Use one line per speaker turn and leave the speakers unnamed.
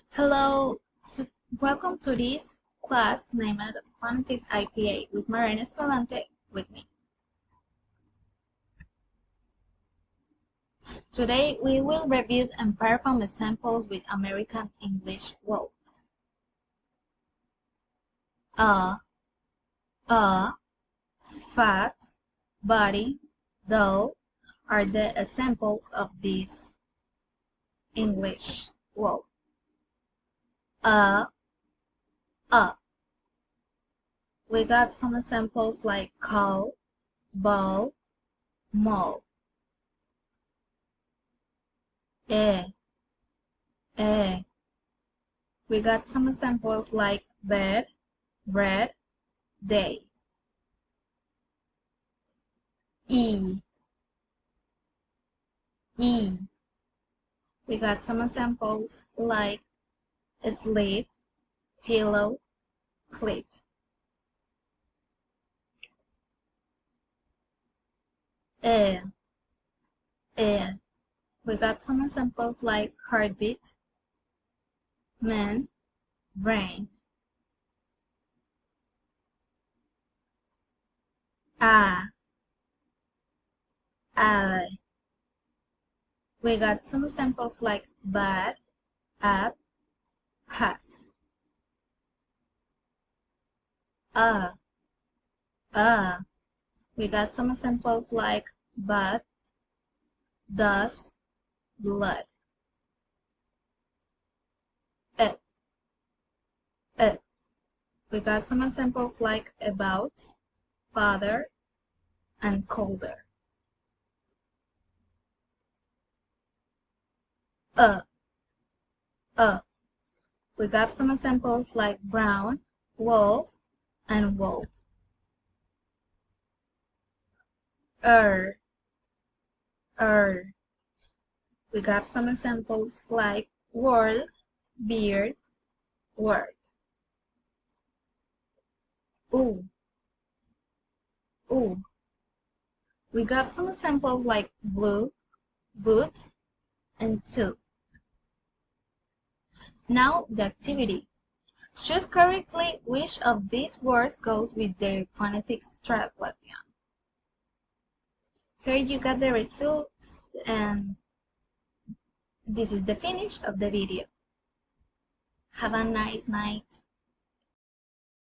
Hello, welcome to this class named Phonetics IPA with Mariana Escalante with me. Today we will review and perform examples with American English verbs. A, fat, body, dull are the examples of these English verbs. A. We got some examples like call, ball, mall. A. We got some examples like bed, bread, day. E. We got some examples like sleep, pillow, clip. E. We got some examples like heartbeat, man, brain. I. We got some examples like bad, up, hats. We got some examples like butt, dust, blood. We got some examples like about, father, and colder. We got some examples like brown, wolf, and wolf. We got some examples like world, beard, word. Ooh. We got some examples like blue, boot, and tube. Now the activity. Choose correctly which of these words goes with their phonetic translation. Here you got the results, and this is the finish of the video. Have a nice night.